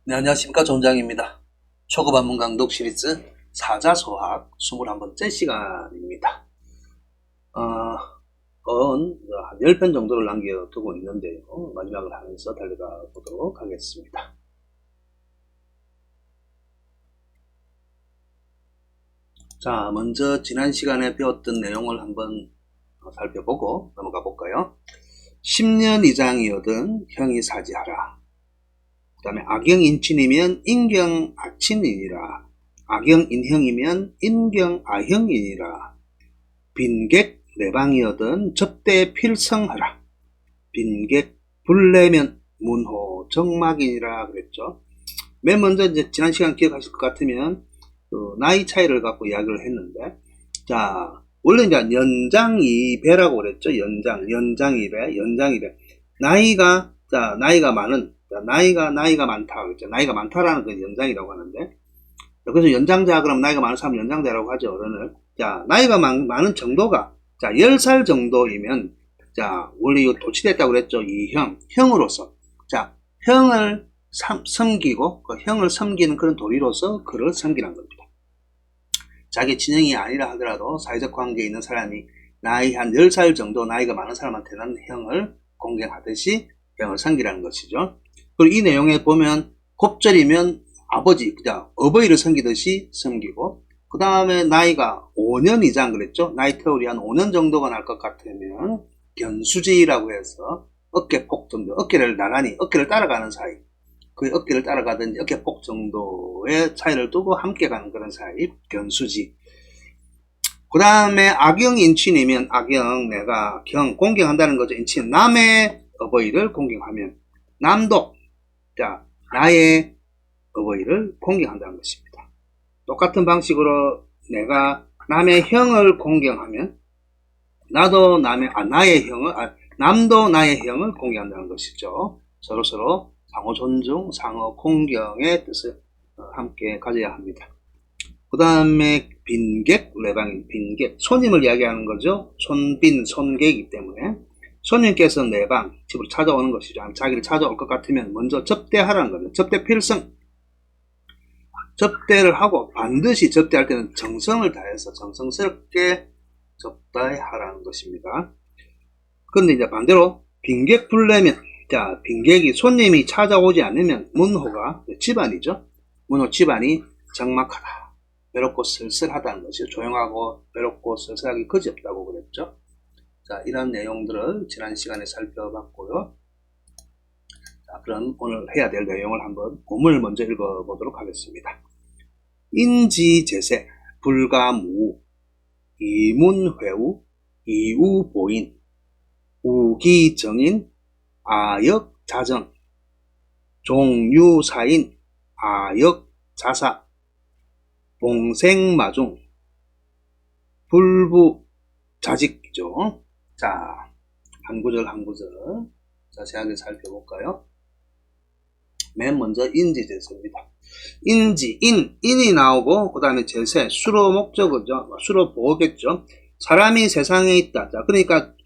네, 안녕하십니까. 정장입니다. 초급 한문 강독 시리즈 사자소학 21번째 시간입니다. 한 10편 정도를 남겨두고 있는데요. 마지막을 하면서 달려가 보도록 하겠습니다. 자, 먼저 지난 시간에 배웠던 내용을 한번 살펴보고 넘어가 볼까요? 10년 이상이거든 형이 사지하라. 그 다음에 악영인친이면 인경아친이니라. 악영인형이면 인경아형이니라. 빈객 내방이거든 접대 필성하라. 빈객 불내면 문호 정막이니라 그랬죠. 맨 먼저 이제 지난 시간 기억하실 것 같으면 그 나이 차이를 갖고 이야기를 했는데, 자 원래 이제 연장이배라고 그랬죠. 연장이배. 나이가 많은, 나이가 많다 그랬죠. 나이가 많다라는 건 연장이라고 하는데, 그래서 연장자 그럼 나이가 많은 사람 연장자라고 하죠. 어른을. 자, 나이가 많은 정도가, 자 10살 정도이면, 자 원래 이거 도치됐다고 그랬죠. 이 형으로서, 자 형을 섬기고 그 형을 섬기는 그런 도리로서 그를 섬기는 겁니다. 자기 친형이 아니라 하더라도 사회적 관계에 있는 사람이 나이 한 10살 정도 나이가 많은 사람한테는 형을 공경하듯이 형을 섬기라는 것이죠. 그리고 이 내용에 보면 곱절이면 아버지, 그냥 어버이를 섬기듯이 섬기고, 그 다음에 나이가 5년 이상 그랬죠. 나이 터울이 한 5년 정도가 날 것 같으면 견수지라고 해서 어깨폭 정도, 어깨를 따라가는 사이, 그 어깨를 따라가든지 어깨폭 정도의 차이를 두고 함께 가는 그런 사이, 견수지. 그 다음에 악영인친이면 내가 공경한다는 거죠. 인친, 남의 어버이를 공경하면 남도, 자 나의 어버이를 공경한다는 것입니다. 똑같은 방식으로 내가 남의 형을 공경하면 남도 나의 형을 공경한다는 것이죠. 서로 상호 존중, 상호 공경의 뜻을 함께 가져야 합니다. 그 다음에 빈객, 내방인 빈객, 손님을 이야기하는 거죠. 손객이기 때문에 손님께서 내방, 집으로 찾아오는 것이죠. 자기를 찾아올 것 같으면 먼저 접대하라는 거죠. 접대 필성. 접대를 하고 반드시 접대할 때는 정성을 다해서 정성스럽게 접대하라는 것입니다. 그런데 이제 반대로 빈객 불내면, 자 빈객이 손님이 찾아오지 않으면 문호가 집안이죠. 문호 집안이 적막하다, 외롭고 쓸쓸하다는 것이죠. 조용하고 외롭고 쓸쓸하기 그지없다고 그랬죠. 자, 이런 내용들을 지난 시간에 살펴봤고요. 자, 그럼 오늘 해야 될 내용을 한번 본문을 먼저 읽어보도록 하겠습니다. 인지제세, 불가무, 이문회우, 이우보인, 우기정인, 아역자정, 종유사인, 아역자사, 봉생마중, 불부자직이죠. 자, 한 구절 자세하게 살펴볼까요? 맨 먼저 인지제세입니다. 인이 나오고, 그 다음에 제세, 수로 목적어죠. 수로 보호겠죠. 사람이 세상에 있다. 자, 그러니까,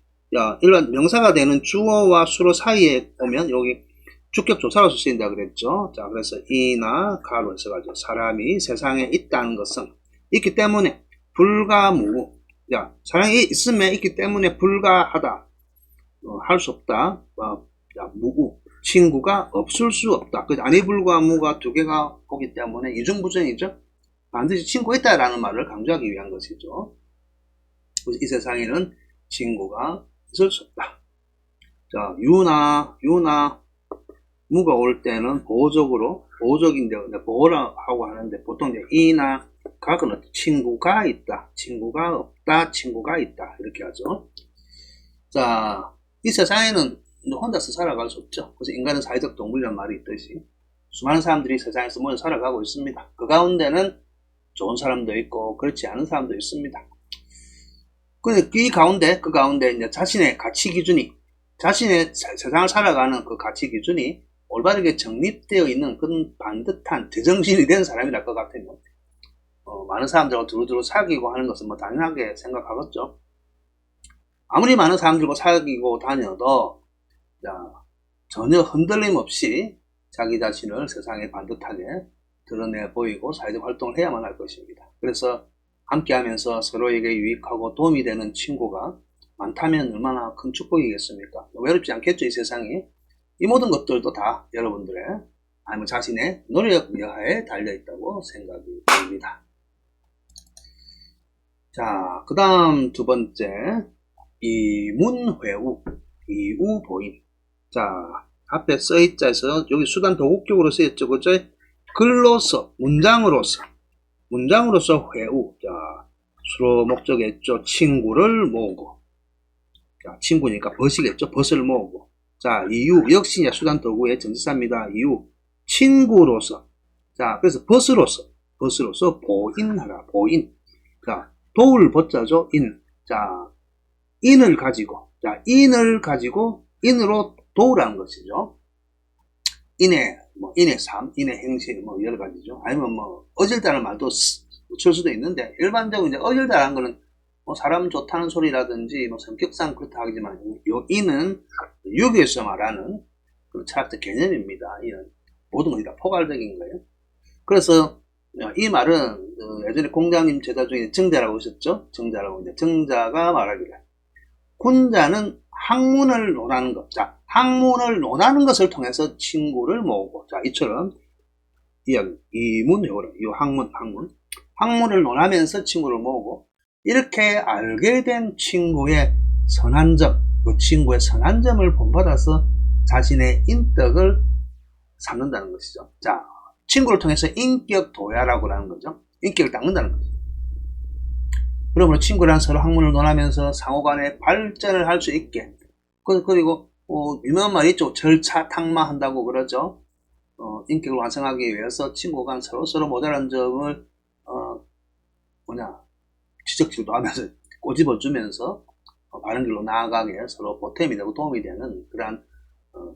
일반 명사가 되는 주어와 수로 사이에 오면 여기 주격조사로서 쓰인다 그랬죠. 자, 그래서 이나 가로 써가지고 사람이 세상에 있다는 것은 있기 때문에 불가무. 자, 사람이 있음에 있기 때문에 불가하다. 할 수 없다. 무구. 친구가 없을 수 없다. 그 아니불과 무가 두 개가 오기 때문에 이중부정이죠. 반드시 친구가 있다라는 말을 강조하기 위한 것이죠. 이 세상에는 친구가 있을 수 없다. 자, 유나 무가 올 때는 보호적인데 보호라고 하는데, 보통 이제 이나 각은 친구가 있다, 친구가 없다, 친구가 있다 이렇게 하죠. 자, 이 세상에는 혼자서 살아갈 수 없죠. 그래서 인간은 사회적 동물이라는 말이 있듯이 수많은 사람들이 세상에서 모여 살아가고 있습니다. 그 가운데는 좋은 사람도 있고 그렇지 않은 사람도 있습니다. 근데 그 가운데 이제 자신의 가치 기준이, 자신의 세상을 살아가는 그 가치 기준이 올바르게 정립되어 있는 그런 반듯한 제정신이 된 사람이랄 것 같으면 많은 사람들하고 두루두루 사귀고 하는 것은 당연하게 생각하겠죠. 아무리 많은 사람들과 사귀고 다녀도, 자, 전혀 흔들림 없이 자기 자신을 세상에 반듯하게 드러내 보이고 사회적 활동을 해야만 할 것입니다. 그래서 함께 하면서 서로에게 유익하고 도움이 되는 친구가 많다면 얼마나 큰 축복이겠습니까? 외롭지 않겠죠, 이 세상이. 이 모든 것들도 다 여러분들의 아니면 자신의 노력 여하에 달려있다고 생각이 듭니다. 자, 그 다음 두 번째, 이문회우, 이우보인. 자, 앞에 써있자에서 여기 수단 도국격으로 쓰였죠, 그죠? 글로서, 문장으로서 회우. 자, 수로 목적했죠. 친구를 모으고. 자, 친구니까 벗이겠죠. 벗을 모으고. 자, 이유. 역시 이제 수단 도구의 전치사입니다. 이유. 친구로서. 자, 그래서 벗으로서 보인하라. 보인. 자, 도울 벗자죠. 인. 자, 인을 가지고. 자, 인으로 도우라는 것이죠. 인의 삶, 인의 행실, 여러 가지죠. 아니면 어질다는 말도 쓸 수도 있는데, 일반적으로 이제 어질다라는 거는 사람 좋다는 소리라든지, 성격상 그렇다 하지만, 요 인은 유교에서 말하는 그런 철학적 개념입니다. 이는 모든 것이 다 포괄적인 거예요. 그래서 이 말은 예전에 공자님 제자 중에 정자라고 하셨죠? 정자가 말하기를 군자는 학문을 논하는 것. 자, 학문을 논하는 것을 통해서 친구를 모으고. 자, 이처럼 이문회오라. 이 학문을 논하면서 친구를 모으고. 이렇게 알게 된 친구의 선한 점, 그 친구의 선한 점을 본받아서 자신의 인덕을 삼는다는 것이죠. 자, 친구를 통해서 인격 도야라고 하는 거죠. 인격을 닦는다는 거죠. 그러므로 친구랑 서로 학문을 논하면서 상호간에 발전을 할 수 있게. 그리고 유명한 말이 있죠. 절차탁마한다고 그러죠. 인격을 완성하기 위해서 친구 간 서로 모자란 점을 지적질도 하면서 꼬집어주면서 바른 길로 나아가게 서로 보탬이 되고 도움이 되는 그러한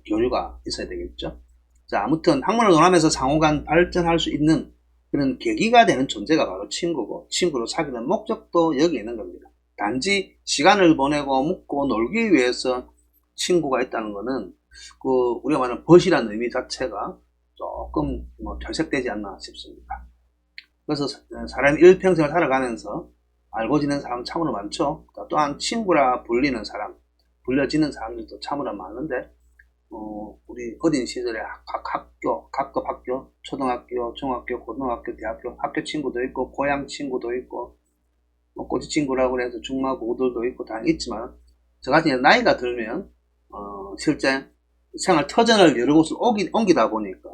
교류가 있어야 되겠죠. 자, 아무튼 학문을 논하면서 상호간 발전할 수 있는 그런 계기가 되는 존재가 바로 친구고, 친구로 사귀는 목적도 여기 있는 겁니다. 단지 시간을 보내고 묻고 놀기 위해서 친구가 있다는 것은 우리가 말하는 벗이라는 의미 자체가 조금 퇴색되지 않나 싶습니다. 그래서 사람이 일평생을 살아가면서 알고 지낸 사람 참으로 많죠. 또한 친구라 불려지는 사람들도 참으로 많은데, 우리 어린 시절에 각급 학교, 초등학교, 중학교, 고등학교, 대학교, 학교 친구도 있고, 고향 친구도 있고, 꼬치 친구라고 해서 중마고들도 있고 다 있지만, 저같이 나이가 들면, 실제 생활 터전을 여러 곳을 옮기다 보니까,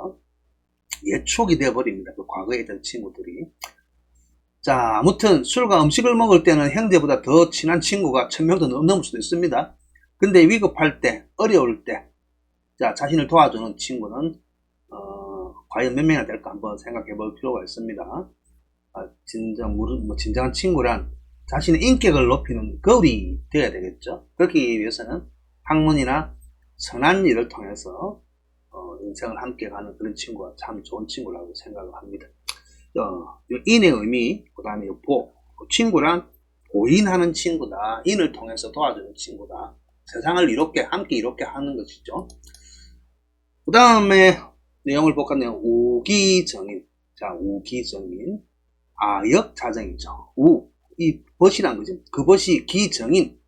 옛 추억이 되어버립니다. 그 과거에 있던 친구들이. 자, 아무튼 술과 음식을 먹을 때는 형제보다 더 친한 친구가 1000명도 넘을 수도 있습니다. 근데 위급할 때, 어려울 때, 자, 자신을 도와주는 친구는 과연 몇 명이나 될까 한번 생각해 볼 필요가 있습니다. 진정한 친구란 자신의 인격을 높이는 거울이 되어야 되겠죠. 그렇기 위해서는 학문이나 선한 일을 통해서 인생을 함께 가는 그런 친구가 참 좋은 친구라고 생각을 합니다. 인의 의미, 그 다음에 친구란 보인하는 친구다. 인을 통해서 도와주는 친구다. 세상을 함께 이롭게 하는 것이죠. 그 다음에 내용을 복한 내용, 우기정인. 자, 우기정인. 아역자정이죠. 이 벗이란 거죠. 그 벗이 기정인.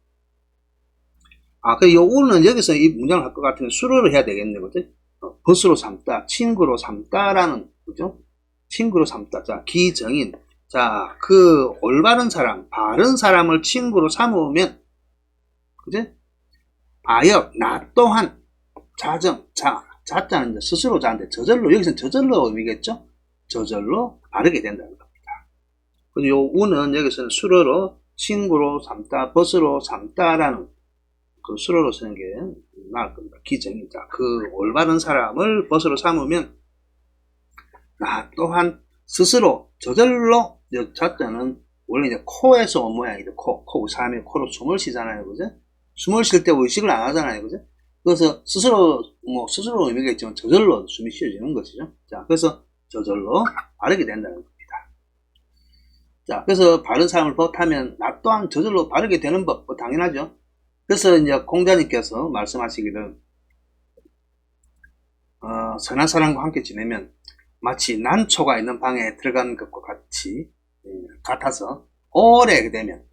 요 우는 여기서 이 문장을 할 것 같으면 수로를 해야 되겠네, 그죠? 벗으로 삼다, 친구로 삼다라는, 그죠? 친구로 삼다. 자, 기정인. 자, 그 올바른 사람, 바른 사람을 친구로 삼으면, 그죠? 아역, 나 또한, 자정, 자자는 이제 스스로 자인데 저절로, 여기서는 저절로 의미겠죠? 저절로 바르게 된다는 겁니다. 그리고 요 우는 여기서는 수로로 친구로 삼다, 벗으로 삼다라는 그 수로로 쓰는 게 나을 겁니다. 기정이다. 그 올바른 사람을 벗으로 삼으면 나 또한 스스로 저절로, 자자는 원래 이제 코에서 온 모양이죠. 사람이 코로 숨을 쉬잖아요. 그죠? 숨을 쉴 때 의식을 안 하잖아요. 그죠? 그래서 스스로 의미겠지만 저절로 숨이 쉬어지는 것이죠. 자, 그래서 저절로 바르게 된다는 겁니다. 자, 그래서 바른 사람을 벗하면 나 또한 저절로 바르게 되는 법, 당연하죠. 그래서 이제 공자님께서 말씀하시기를 선한 사람과 함께 지내면 마치 난초가 있는 방에 들어가는 것과 같이 같아서 오래 되면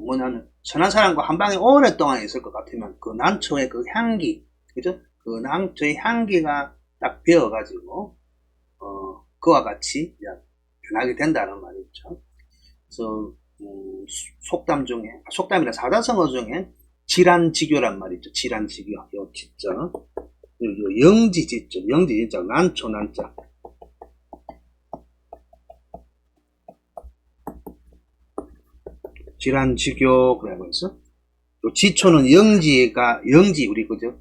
뭐냐면 선한 사람과 한 방에 오랫동안 있을 것 같으면 그 난초의 그 향기, 그죠? 그 난초의 향기가 딱 배어가지고 그와 같이 변하게 된다는 말이죠. 그래서 속담이나 사자성어 중에 질환지교란 말이죠. 질환지교. 요 진짜 영지 진짜 난초 난자. 질환지교 그래서 지초는 영지 우리 그죠?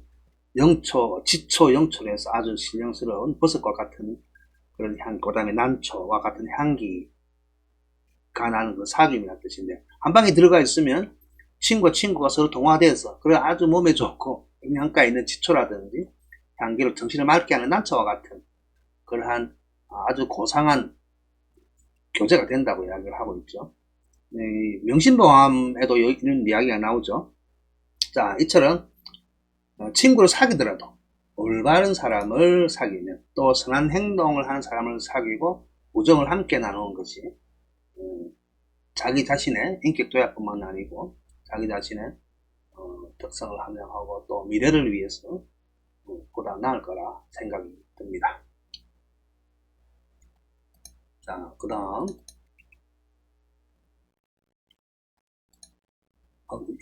지초 영초에서 아주 신령스러운 버섯과 같은 그런 향, 그 다음에 난초와 같은 향기가 나는 그 사귐이라는 뜻인데, 한 방에 들어가 있으면 친구가 서로 동화돼서, 그래 아주 몸에 좋고, 영양가 있는 지초라든지, 향기로 정신을 맑게 하는 난초와 같은, 그러한 아주 고상한 교제가 된다고 이야기를 하고 있죠. 명심보암에도 이런 이야기가 나오죠. 자, 이처럼, 친구를 사귀더라도, 올바른 사람을 사귀면 또 선한 행동을 하는 사람을 사귀고 우정을 함께 나누는 것이 자기 자신의 인격 도약뿐만 아니고 자기 자신의 덕성을 함양하고 또 미래를 위해서 보다 나을 거라 생각이 듭니다. 자, 그 다음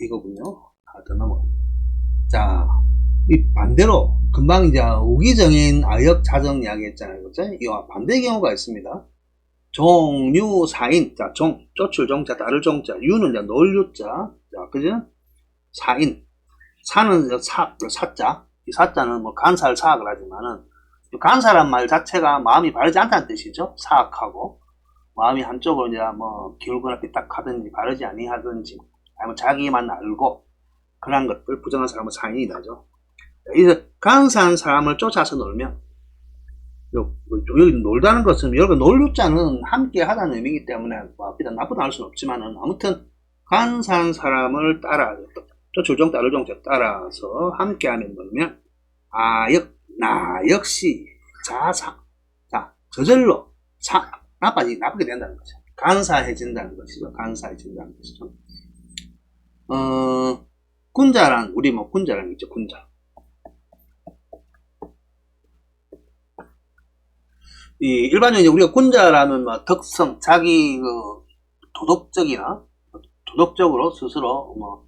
이거군요. 더 넘어가. 자, 이 반대로 금방 이제 우기정인 아역자정 이야기 했잖아요. 그죠? 이와 반대 경우가 있습니다. 종유사인. 자, 쫓을 따를 종자, 유는 이제 놀유자. 자, 그죠? 사인. 사는 사자. 이 사자는 뭐 간사를 사악을 하지만은, 간사란 말 자체가 마음이 바르지 않다는 뜻이죠. 사악하고. 마음이 한쪽으로 이제 뭐 기울거나 삐딱하든지 바르지 아니하든지, 아니면 자기만 알고, 그런 것들, 부정한 사람은 사인이다죠. 이제 간사한 사람을 쫓아서 놀면, 여기 놀다는 것은, 여기 놀유자는 함께 하다는 의미이기 때문에 비단 나쁘다 할 수는 없지만은, 아무튼 간사한 사람을 따라 쫓을종 따를종자 따라서 함께하면 놀면 나 역시 자사. 자, 저절로 나쁘게 된다는 거죠. 간사해진다는 것이죠. 간사해진다는 것이죠. 군자란, 우리 뭐 군자란 있죠. 군자. 일반적으로 우리가 군자라는 뭐 덕성, 자기 도덕적으로 스스로 뭐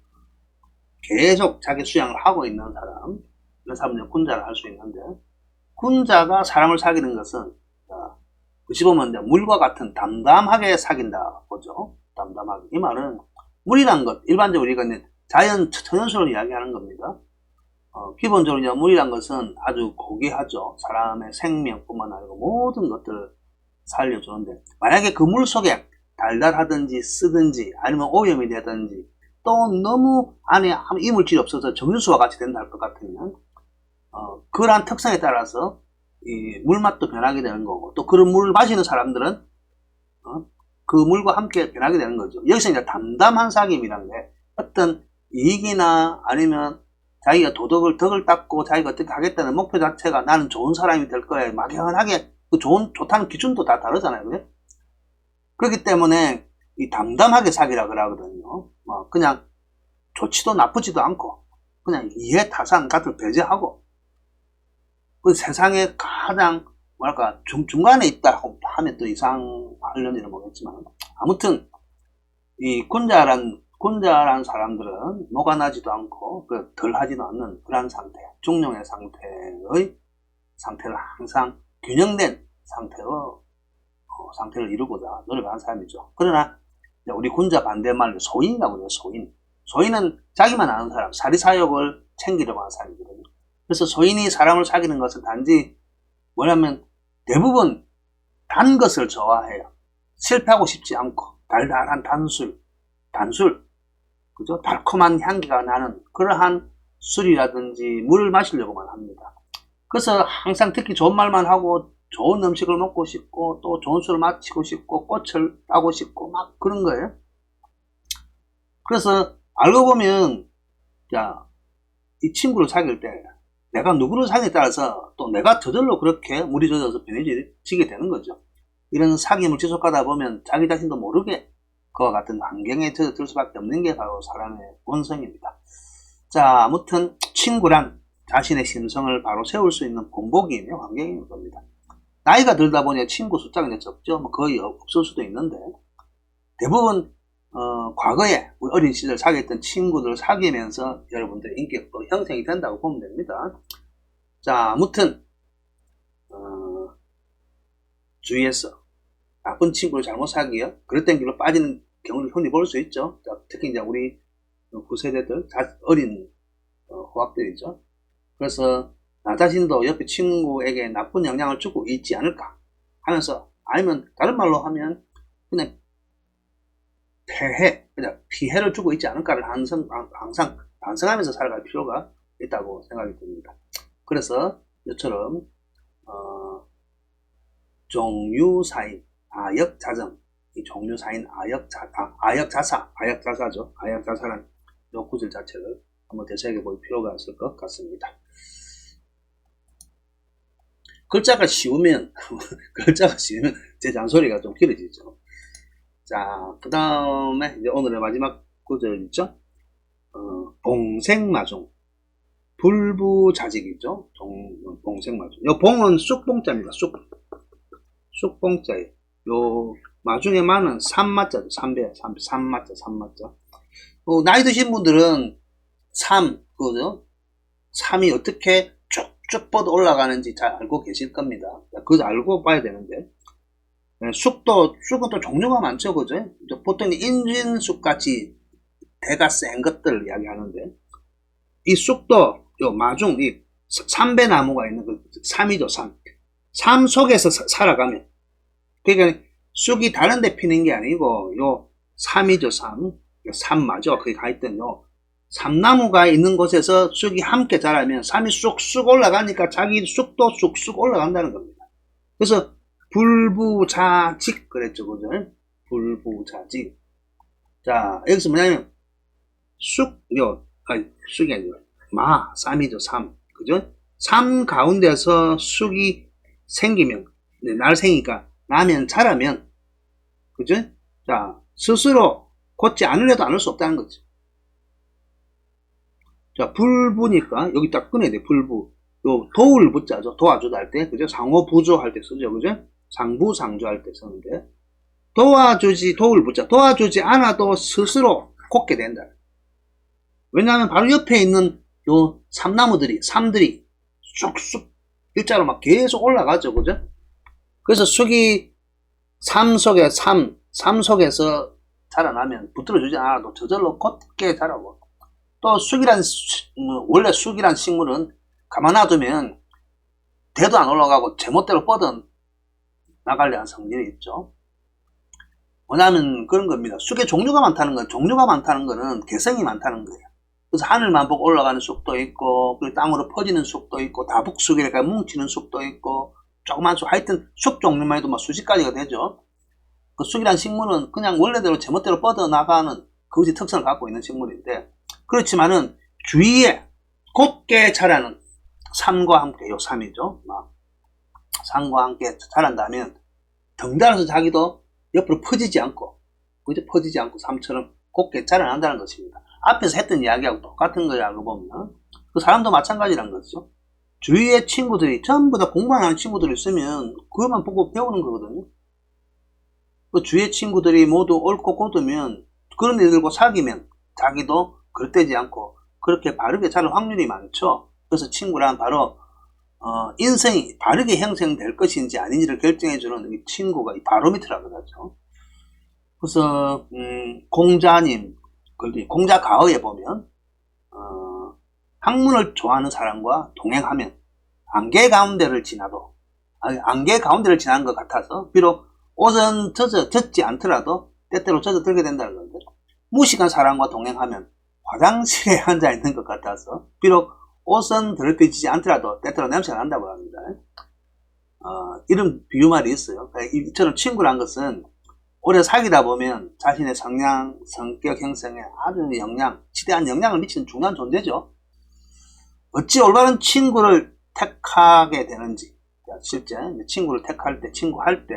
계속 자기 수양을 하고 있는 사람, 이런 사람은 군자를 할 수 있는데, 군자가 사람을 사귀는 것은 어찌 보면 이제 물과 같은 담담하게 사귄다 보죠. 담담하게. 이 말은 물이란 것, 일반적으로 우리가 이제 천연수를 이야기하는 겁니다. 기본적으로 이제 물이란 것은 아주 고귀하죠. 사람의 생명뿐만 아니고 모든 것들을 살려주는데, 만약에 그 물 속에 달달하든지 쓰든지 아니면 오염이 되든지 또 너무 안에 이물질이 없어서 정유수와 같이 된다 할 것 같으면 그러한 특성에 따라서 이 물맛도 변하게 되는 거고, 또 그런 물을 마시는 사람들은 그 물과 함께 변하게 되는 거죠. 여기서 이제 담담한 사귐이라는 게 어떤 이익이나 아니면 자기가 덕을 닦고 자기가 어떻게 하겠다는 목표 자체가 나는 좋은 사람이 될 거야. 막연하게 좋다는 기준도 다 다르잖아요. 그래? 그렇기 때문에 이 담담하게 사귀라 그러거든요. 그냥 좋지도 나쁘지도 않고 그냥 이해타산 같은 배제하고 그 세상에 가장 뭐랄까 중간에 있다 하면 또 이상하려니는 모르겠지만, 아무튼 이 군자란 사람들은 노가나지도 않고 덜하지도 않는 그런 상태, 중용의 상태를 항상 균형된 상태를 이루고자 노력하는 사람이죠. 그러나 우리 군자 반대말로 소인이라고 해요. 소인은 자기만 아는 사람, 사리사욕을 챙기려고 하는 사람이거든요. 그래서 소인이 사람을 사귀는 것은 단지 뭐냐면 대부분 단 것을 좋아해요. 실패하고 싶지 않고 달달한 단술, 그죠? 달콤한 향기가 나는 그러한 술이라든지 물을 마시려고만 합니다. 그래서 항상 특히 좋은 말만 하고 좋은 음식을 먹고 싶고 또 좋은 술을 마시고 싶고 꽃을 따고 싶고 막 그런 거예요. 그래서 알고 보면 이 친구를 사귈 때 내가 누구를 사귀에 따라서 또 내가 저절로 그렇게 물이 젖어서 변해지게 되는 거죠. 이런 사귐을 지속하다 보면 자기 자신도 모르게 그와 같은 환경에 젖어들 수밖에 없는 게 바로 사람의 본성입니다. 자, 아무튼 친구란 자신의 심성을 바로 세울 수 있는 본보기이며 환경인 겁니다. 나이가 들다 보니 친구 숫자가 이제 적죠. 뭐 거의 없을 수도 있는데 대부분 과거에 우리 어린 시절 사귀었던 친구들을 사귀면서 여러분들의 인격도 형성이 된다고 보면 됩니다. 자, 아무튼 주위에서 나쁜 친구를 잘못 사귀어 그랬던 길로 빠지는 경우를 흔히 볼 수 있죠. 자, 특히 이제 우리 구세대들 어린 후학들이죠. 그래서 나 자신도 옆에 친구에게 나쁜 영향을 주고 있지 않을까 하면서, 아니면 다른 말로 하면 그냥 그냥 피해를 주고 있지 않을까를 항상 반성하면서 살아갈 필요가 있다고 생각이 듭니다. 그래서 이처럼 종유사인 아역자정, 이 종유사인 아역자사죠. 아역자사란 이 구절 자체를 한번 되새겨 볼 필요가 있을 것 같습니다. 글자가 쉬우면 제 잔소리가 좀 길어지죠. 자, 그 다음에 이제 오늘의 마지막 구절 있죠. 봉생마중, 불부자직이죠. 봉생마중. 요 봉은 쑥봉자입니다. 쑥봉자예요. 요 마중의 마는 삼마자죠. 삼마자. 나이 드신 분들은 그죠? 삼이 어떻게 쭉쭉 뻗어 올라가는지 잘 알고 계실 겁니다. 그거 알고 봐야 되는데, 쑥은 또 종류가 많죠, 그죠? 보통 인진쑥 같이 대가 센 것들을 이야기하는데, 이 쑥도 요 마중, 이 삼배나무가 있는 그 삼이죠, 삼 속에서 살아가면, 그러니까 쑥이 다른 데 피는 게 아니고 요 삼이죠, 삼마죠. 거기 가 있던 요 삼나무가 있는 곳에서 쑥이 함께 자라면 삼이 쑥쑥 올라가니까 자기 쑥도 쑥쑥 올라간다는 겁니다. 그래서 불부자직 그랬죠, 그죠? 불부자직. 자, 여기서 뭐냐면 쑥이 아니고 삼이죠, 그죠? 삼 가운데서 쑥이 생기면, 날생이니까 나면 자라면, 그죠? 자, 스스로 곧지 않으려도 않을 수 없다는 거죠. 자, 불부니까 여기 딱 꺼내야 돼. 불부. 요 도울 부자죠. 도와주다 할 때, 그죠? 상호 부조 할 때 쓰죠, 그죠? 상부 상조 할 때 쓰는데, 도울 부자. 도와주지 않아도 스스로 걷게 된다. 왜냐하면 바로 옆에 있는 요 삼들이 쑥쑥 일자로 막 계속 올라가죠, 그죠? 그래서 쑥이 삶 속에서 자라나면 붙들어주지 않아도 저절로 곧게 자라고, 또 원래 쑥이란 식물은 가만 놔두면 대도 안 올라가고 제멋대로 뻗어 나가려는 성질이 있죠. 뭐냐면 그런 겁니다. 쑥의 종류가 많다는 거는 개성이 많다는 거예요. 그래서 하늘만 보고 올라가는 쑥도 있고, 그리고 땅으로 퍼지는 쑥도 있고, 다북쑥이랄까 뭉치는 쑥도 있고, 조그만 쑥, 하여튼 쑥 종류만 해도 막 수십 가지가 되죠. 그 쑥이란 식물은 그냥 원래대로 제멋대로 뻗어 나가는 그것이 특성을 갖고 있는 식물인데, 그렇지만은 주위에 곧게 자라는 삼과 함께, 요 삼이죠. 삼과 함께 자란다면 덩달아서 자기도 옆으로 퍼지지 않고 삼처럼 곧게 자라난다는 것입니다. 앞에서 했던 이야기하고 똑같은 거야, 알고 보면. 그 사람도 마찬가지란 거죠. 주위에 친구들이 전부 다 공부만 하는 친구들이 있으면 그것만 보고 배우는 거거든요. 그 주위의 친구들이 모두 옳고 고두면 그런 애들과 사귀면 자기도 그릇되지 않고 그렇게 바르게 자랄 확률이 많죠. 그래서 친구란 바로 인생이 바르게 형성될 것인지 아닌지를 결정해주는 이 친구가 이 바로미터라고 하죠. 그래서 공자님, 공자 가어에 보면 학문을 좋아하는 사람과 동행하면 안개 가운데를 지난 것 같아서 비록 옷은 젖지 않더라도 때때로 젖어들게 된다는 건데, 무식한 사람과 동행하면 화장실에 앉아 있는 것 같아서 비록 옷은 더럽혀지지 않더라도 때때로 냄새가 난다고 합니다. 이런 비유말이 있어요. 이처럼 친구란 것은 오래 사귀다 보면 자신의 성향, 성격 형성에 아주 지대한 영향을 미치는 중요한 존재죠. 어찌 올바른 친구를 택하게 되는지. 실제 친구를 택할 때, 친구할 때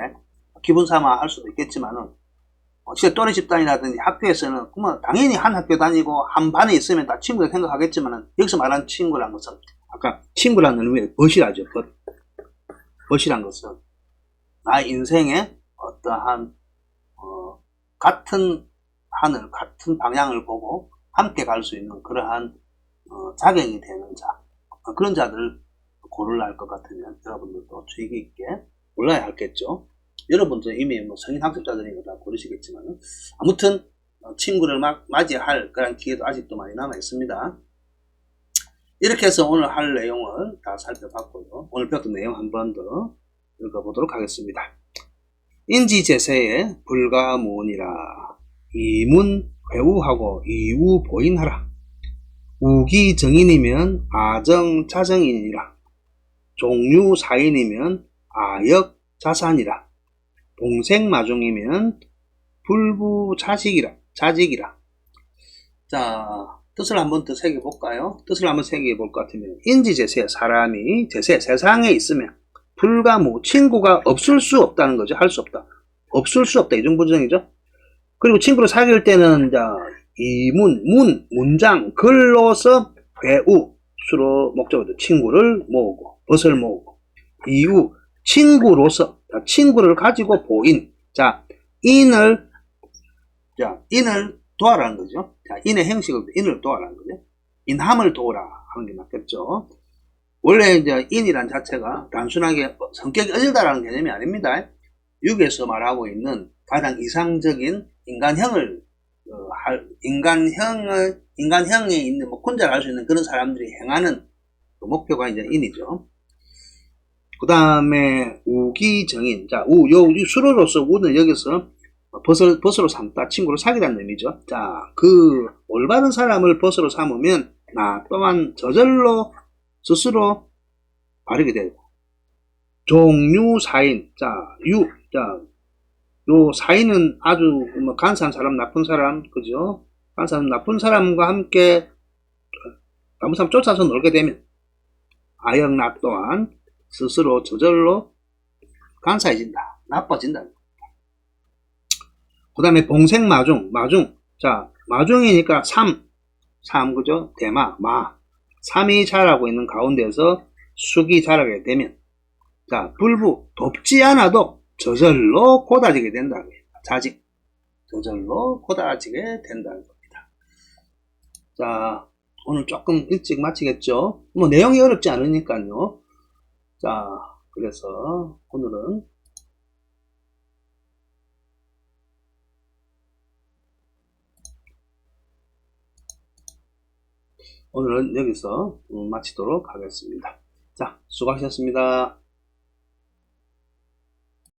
기분 삼아 할 수도 있겠지만은 실제 또래 집단이라든지 학교에서는 그러면 당연히 한 학교 다니고 한 반에 있으면 다 친구를 생각하겠지만은 여기서 말하는 친구란 것은 아까 친구라는 의미의 벗이라죠. 벗이란 것은 나의 인생에 어떠한 같은 하늘, 같은 방향을 보고 함께 갈 수 있는 그러한 자경이 되는 자, 그런 자들 고르려 할 것 같으면 여러분들도 주의 깊게 골라야 하겠죠. 여러분도 이미 뭐 성인 학습자들이니까 다 고르시겠지만 아무튼 친구를 맞이할 그런 기회도 아직도 많이 남아 있습니다. 이렇게 해서 오늘 할 내용을 다 살펴봤고요. 오늘 배웠던 내용 한 번 더 읽어보도록 하겠습니다. 인지제세에 불가무니라. 이문 회우하고 이우 보인하라. 우기정인이면 아정자정이니라. 종류사인이면 아역자산이라. 동생마중이면 불부자직이라. 자, 뜻을 한번 더 새겨볼까요? 뜻을 한번 새겨볼 것 같으면 인지제세, 사람이 제세, 세상에 있으면 불가무, 친구가 없을 수 없다는 거죠. 할 수 없다. 없을 수 없다. 이중부정이죠. 그리고 친구를 사귈 때는 문장, 글로서 회우, 수로 목적어도 친구를 모으고, 벗을 모으고, 이유, 친구로서, 친구를 가지고 보인, 인을 도와라는 거죠. 인의 형식을 인을 도와라는 거죠. 인함을 도우라 하는 게 맞겠죠. 원래 이제 인이란 자체가 단순하게 성격이 어질다라는 개념이 아닙니다. 육에서 말하고 있는 가장 이상적인 인간형에 있는 혼자를 할 수 있는 그런 사람들이 행하는 그 목표가 이제 인이죠. 그 다음에 우기정인. 자, 수로로서 우는 여기서 벗으로 삼다, 친구를 사귀라는 의미죠. 자, 그 올바른 사람을 벗으로 삼으면 나 또한 저절로 스스로 바르게 되고, 종류사인. 요 사인은 아주 간사한 사람, 나쁜 사람, 그죠? 간사한 나쁜 사람과 함께 나쁜 사람 쫓아서 놀게 되면 아역나 또한 스스로 저절로 간사해진다, 나빠진다. 그 다음에 봉생마중. 자, 마중이니까 그죠? 대마, 삼이 자라고 있는 가운데서 숙이 자라게 되면, 자, 불부, 돕지 않아도 저절로 고다지게 된다. 자직, 저절로 고다지게 된다는 겁니다. 자, 오늘 조금 일찍 마치겠죠? 뭐 내용이 어렵지 않으니까요. 자, 그래서 오늘은 여기서 마치도록 하겠습니다. 자, 수고하셨습니다.